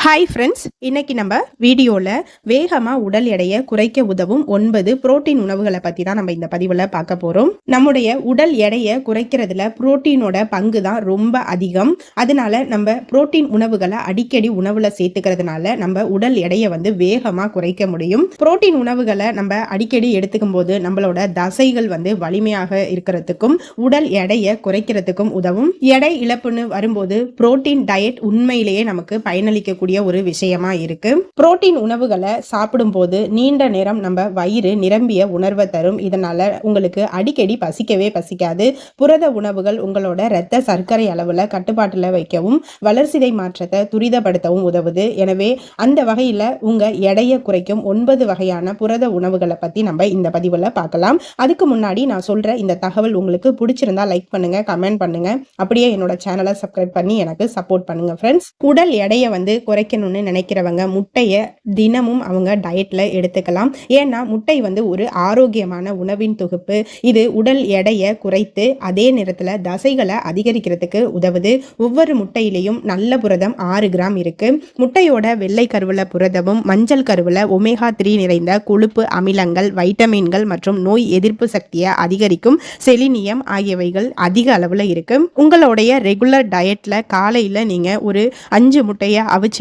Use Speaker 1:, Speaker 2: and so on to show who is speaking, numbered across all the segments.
Speaker 1: Hi friends, இன்னைக்கு நம்ம வீடியோவில் வேகமாக உடல் எடையை குறைக்க உதவும் 9 புரோட்டீன் உணவுகளை பற்றி தான் நம்ம இந்த பதிவில் பார்க்க போகிறோம். நம்முடைய உடல் எடையை குறைக்கிறதுல புரோட்டீனோட பங்கு தான் ரொம்ப அதிகம். அதனால நம்ம புரோட்டீன் உணவுகளை அடிக்கடி உணவில் சேர்த்துக்கிறதுனால நம்ம உடல் எடையை வந்து வேகமாக குறைக்க முடியும். புரோட்டீன் உணவுகளை நம்ம அடிக்கடி எடுத்துக்கும் போது நம்மளோட தசைகள் வந்து வலிமையாக இருக்கிறதுக்கும் உடல் எடையை குறைக்கிறதுக்கும் உதவும். எடை இழப்புன்னு வரும்போது புரோட்டீன் டயட் உண்மையிலேயே நமக்கு பயனளிக்கக்கூடிய ஒரு விஷயமா இருக்கு. புரோட்டீன் உணவுகளை சாப்பிடும் போது நீண்ட நேரம் நம்ம வயிறு நிரம்பிய உணர்வை தரும். இதனால உங்களுக்கு அடிக்கடி பசிக்கவே பசிக்காது. புரத உணவுகள் உங்களோட இரத்த சர்க்கரை அளவுல கட்டுப்பாட்டுல வைக்கவும் வளர்சிதை மாற்றத்தை துரிதப்படுத்தவும் உதவுது. எனவே அந்த வகையில உங்க எடையை குறைக்கும் 9 வகையான புரத உணவுகளை பத்தி நம்ம இந்த பதிவுல பார்க்கலாம். அதுக்கு முன்னாடி நான் சொல்ற இந்த தகவல் உங்களுக்கு பிடிச்சிருந்தா லைக் பண்ணுங்க, கமெண்ட் பண்ணுங்க. அப்படியே என்னோட சேனலை சப்ஸ்கிரைப் பண்ணி எனக்கு சப்போர்ட் பண்ணுங்க ஃப்ரெண்ட்ஸ். உடல் எடையை வந்து குறைக்கணும்னு நினைக்கிறவங்க முட்டையை தினமும் அவங்க டயட்ல எடுத்துக்கலாம். ஏன்னா முட்டை வந்து ஒரு ஆரோக்கியமான உணவின் தொகுப்பு. இது உடல் எடையை குறைத்து அதே நேரத்தில் தசைகளை அதிகரிக்கிறதுக்கு உதவுது. ஒவ்வொரு முட்டையிலையும் நல்ல புரதம் 6 கிராம் இருக்கு. முட்டையோட வெள்ளை கருவுல புரதமும் மஞ்சள் கருவுல ஒமேகா 3 நிறைந்த கொழுப்பு அமிலங்கள், வைட்டமின்கள் மற்றும் நோய் எதிர்ப்பு சக்தியை அதிகரிக்கும் செலினியம் ஆகியவைகள் அதிக அளவுல இருக்கு. உங்களுடைய ரெகுலர் டயட்ல காலையில நீங்க ஒரு 5 முட்டையை அவிச்சிட்டு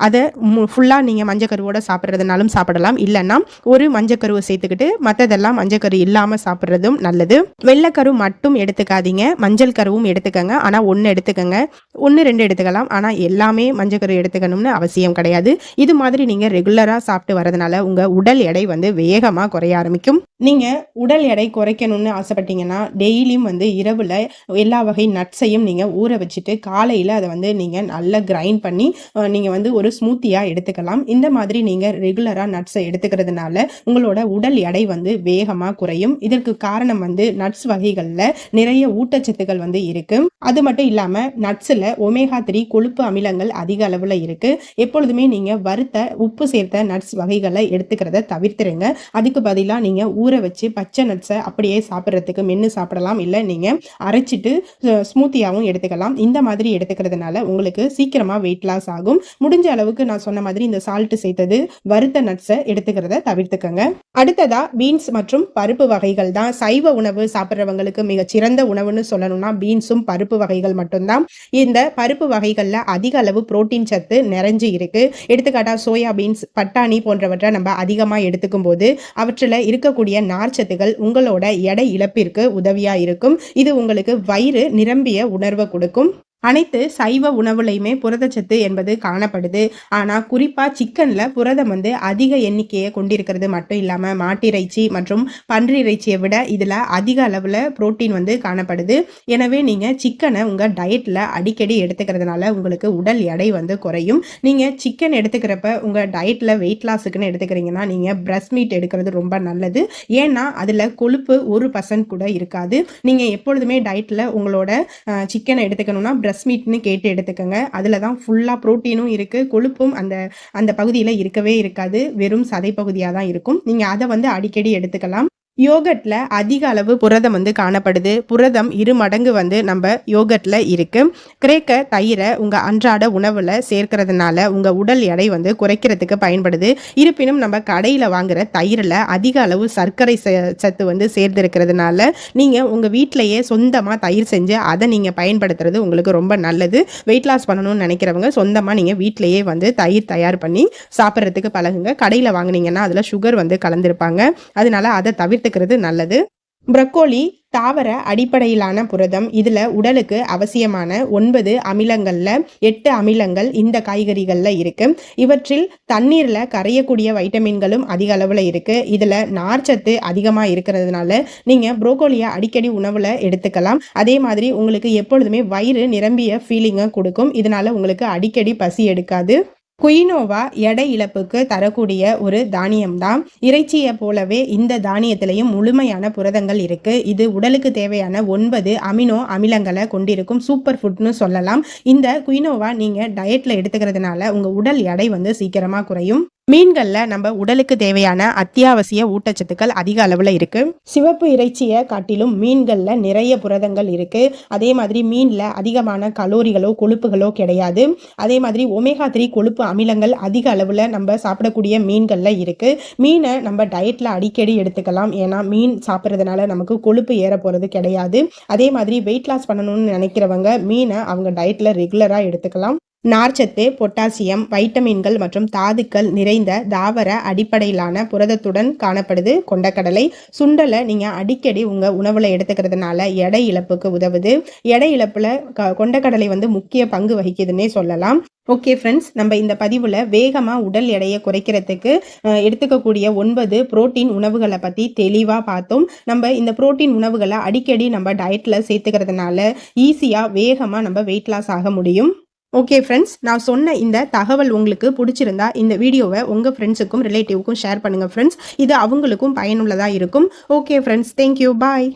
Speaker 1: அதை ஃபுல்லாக நீங்கள் மஞ்சக்கருவோட சாப்பிட்றதுனாலும் சாப்பிடலாம். இல்லைன்னா ஒரு மஞ்சக்கருவை சேர்த்துக்கிட்டு மற்றதெல்லாம் மஞ்சக்கரு இல்லாமல் சாப்பிட்றதும் நல்லது. வெள்ளைக்கரு மட்டும் எடுத்துக்காதீங்க, மஞ்சள் கருவும் எடுத்துக்கங்க. ஆனால் 1 எடுத்துக்கங்க, 1-2 எடுத்துக்கலாம். ஆனால் எல்லாமே மஞ்சக்கரு எடுத்துக்கணும்னு அவசியம் கிடையாது. இது மாதிரி நீங்கள் ரெகுலராக சாப்பிட்டு வரதுனால உங்கள் உடல் எடை வந்து வேகமாக குறைய ஆரம்பிக்கும். நீங்கள் உடல் எடை குறைக்கணும்னு ஆசைப்பட்டீங்கன்னா டெய்லியும் வந்து இரவில் எல்லா வகை நட்ஸையும் நீங்கள் ஊற வச்சுட்டு காலையில் அதை வந்து நீங்கள் நல்லா கிரைண்ட் பண்ணி நீங்கள் வந்து ஒரு ஸ்மூத்தியா எடுத்துக்கலாம். இந்த மாதிரி நீங்க ரெகுலரா நட்ஸை எடுத்துக்கிறதுனால உங்களோட உடல் எடை வந்து வேகமா குறையும். இதற்கு காரணம் வந்து நட்ஸ் வகைகள்ல நிறைய ஊட்டச்சத்துக்கள் வந்து இருக்கு. அது மட்டும் இல்லாம நட்ஸ்ல ஒமேகா 3 கொழுப்பு அமிலங்கள் அதிக அளவுல இருக்கு. எப்பொழுதுமே நீங்க வறுத்த உப்பு சேர்த்த நட்ஸ் வகைகளை எடுத்துக்கிறத தவிர்த்துருங்க. அதுக்கு பதிலாக நீங்க ஊற வச்சு பச்சை நட்ஸை அப்படியே சாப்பிட்றதுக்கு மென்று சாப்பிடலாம். இல்லை நீங்க அரைச்சிட்டு ஸ்மூத்தியாவும் எடுத்துக்கலாம். இந்த மாதிரி எடுத்துக்கிறதுனால உங்களுக்கு சீக்கிரமா வெயிட் லாஸ் ஆகும். முடிஞ்ச அளவுக்கு நான் சொன்ன மாதிரி இந்த சால்ட் சேர்த்தது வறுத்த நட்ஸை எடுத்துக்கிறத தவிர்த்துக்கங்க. அடுத்ததா பீன்ஸ் மற்றும் பருப்பு வகைகள் தான். சைவ உணவு சாப்பிட்றவங்களுக்கு மிகச்சிறந்த உணவுன்னு சொல்லணும்னா பீன்ஸும் பருப்பு வகைகள் மட்டும்தான். இந்த பருப்பு வகைகள்ல அதிக அளவு புரோட்டீன் சத்து நிறைஞ்சு இருக்கு. எடுத்துக்காட்டா சோயா பீன்ஸ், பட்டாணி போன்றவற்றை நம்ம அதிகமா எடுத்துக்கும் போது அவற்றில் இருக்கக்கூடிய நார்ச்சத்துகள் உங்களோட எடை இழப்பிற்கு உதவியா இருக்கும். இது உங்களுக்கு வயிறு நிரம்பிய உணர்வை கொடுக்கும். அனைத்து சைவ உணவுலையுமே புரதச்சத்து என்பது காணப்படுது. ஆனால் குறிப்பாக சிக்கனில் புரதம் வந்து அதிக எண்ணிக்கையை கொண்டிருக்கிறது மட்டும் இல்லாமல் மாட்டிறைச்சி மற்றும் பன்றி இறைச்சியை விட இதில் அதிக அளவில் புரோட்டீன் வந்து காணப்படுது. எனவே நீங்கள் சிக்கனை உங்கள் டயட்டில் அடிக்கடி எடுத்துக்கிறதுனால உங்களுக்கு உடல் எடை வந்து குறையும். நீங்கள் சிக்கன் எடுத்துக்கிறப்ப உங்கள் டயட்டில் வெயிட் லாஸுக்குன்னு எடுத்துக்கிறீங்கன்னா நீங்கள் பிரஸ்ட் மீட் எடுக்கிறது ரொம்ப நல்லது. ஏன்னா அதில் கொழுப்பு 1% கூட இருக்காது. நீங்கள் எப்பொழுதுமே டயட்டில் உங்களோட சிக்கனை எடுத்துக்கணும்னா பிரஸ்ட் மீட்னு கேட்டு எடுத்துக்கங்க. அதில் தான் ஃபுல்லாக புரோட்டீனும் இருக்குது, கொழுப்பும் அந்த பகுதியில் இருக்கவே இருக்காது. வெறும் சதை பகுதியாக தான் இருக்கும். நீங்கள் அதை வந்து அடிக்கடி எடுத்துக்கலாம். யோகட்ல அதிக அளவு புரதம் வந்து காணப்படுது. புரதம் 2 மடங்கு வந்து நம்ம யோகட்ல இருக்கு. கிரேக்க தயிரை உங்க அன்றாட உணவுல சேர்க்கறதுனால உங்க உடல் எடை வந்து குறைக்கிறதுக்கு பயன்படுது. இருப்பினும் நம்ம கடையில வாங்குற தயிரில் அதிக அளவு சர்க்கரை சத்து வந்து சேர்ந்திருக்கிறதுனால நீங்க உங்க வீட்டிலேயே சொந்தமா தயிர் செஞ்சு அதை நீங்க பயன்படுத்துறது உங்களுக்கு ரொம்ப நல்லது. வெயிட் லாஸ் பண்ணணும்னு நினைக்கிறவங்க சொந்தமா நீங்க வீட்டிலேயே வந்து தயிர் தயார் பண்ணி சாப்பிட்றதுக்கு பழகுங்க. கடையில் வாங்கினீங்கன்னா அதுல சுகர் வந்து கலந்துருப்பாங்க. அதனால அதை தவிர்த்துக்கிறது நல்லது. ப்ரக்கோலி தாவர அடிப்படையிலான புரதம். இதுல உடலுக்கு அவசியமான 9 அமிலங்கள்ல 8 அமிலங்கள் இந்த காய்கறிகள்ல இருக்கு. இவற்றில் தண்ணீர்ல கரையக்கூடிய வைட்டமின்களும் அதிக அளவுல இருக்கு. இதுல நார்ச்சத்து அதிகமா இருக்கிறதுனால நீங்க ப்ரோக்கோலியை அடிக்கடி உணவுல எடுத்துக்கலாம். அதே மாதிரி உங்களுக்கு எப்பொழுதுமே வயிறு நிரம்பிய ஃபீலிங்கை கொடுக்கும். இதனால உங்களுக்கு அடிக்கடி பசி எடுக்காது. குயினோவா எடை இழப்புக்கு தரக்கூடிய ஒரு தானியம் தான். இறைச்சியை போலவே இந்த தானியத்திலையும் முழுமையான புரதங்கள் இருக்கு. இது உடலுக்கு தேவையான 9 அமினோ அமிலங்களை கொண்டிருக்கும் சூப்பர் ஃபுட்னு சொல்லலாம். இந்த குயினோவா நீங்க டயட்ல எடுத்துக்கிறதுனால உங்க உடல் எடை வந்து சீக்கிரமா குறையும். மீன்கள்ல நம்ம உடலுக்கு தேவையான அத்தியாவசிய ஊட்டச்சத்துக்கள் அதிக அளவுல இருக்கு. சிவப்பு இறைச்சியை காட்டிலும் மீன்கள்ல நிறைய புரதங்கள் இருக்கு. அதே மாதிரி மீன்ல அதிகமான கலோரிகளோ கொழுப்புகளோ கிடையாது. அதே மாதிரி ஒமேகா 3 கொழுப்பு அமிலங்கள் அதிக அளவுல நம்ம சாப்பிடக்கூடிய மீன்கள்ல இருக்கு. மீனை நம்ம டயட்ல அடிக்கடி எடுத்துக்கலாம். ஏன்னா மீன் சாப்பிட்றதுனால நமக்கு கொழுப்பு ஏற போறது கிடையாது. அதே மாதிரி வெயிட் லாஸ் பண்ணணும்னு நினைக்கிறவங்க மீனை அவங்க டயட்ல ரெகுலரா எடுத்துக்கலாம். நார்ச்சத்து, பொட்டாசியம், வைட்டமின்கள் மற்றும் தாதுக்கள் நிறைந்த தாவர அடிப்படையிலான புரதத்துடன் காணப்படுது கொண்டக்கடலை. சுண்டலை நீங்க அடிக்கடி உங்க உணவுல எடுத்துக்கிறதுனால எடை இழப்புக்கு உதவுது. எடை இழப்புல கொண்டக்கடலை முக்கிய பங்கு வகிக்குதுன்னே சொல்லலாம். ஓகே ஃப்ரெண்ட்ஸ், நம்ம இந்த பதிவில் வேகமாக உடல் எடையை குறைக்கிறதுக்கு எடுத்துக்கக்கூடிய 9 புரோட்டீன் உணவுகளை பற்றி தெளிவாக பார்த்தோம். நம்ம இந்த புரோட்டீன் உணவுகளை அடிக்கடி நம்ம டயட்டில் சேர்த்துக்கிறதுனால ஈஸியாக வேகமாக நம்ம வெயிட் லாஸ் ஆக முடியும். ஓகே ஃப்ரெண்ட்ஸ், நான் சொன்ன இந்த தகவல் உங்களுக்கு பிடிச்சிருந்தா இந்த வீடியோவை உங்கள் ஃப்ரெண்ட்ஸுக்கும் ரிலேட்டிவ்க்கும் ஷேர் பண்ணுங்கள் ஃப்ரெண்ட்ஸ். இது அவங்களுக்கும் பயனுள்ளதாக இருக்கும். ஓகே ஃப்ரெண்ட்ஸ், தேங்க்யூ, பாய்.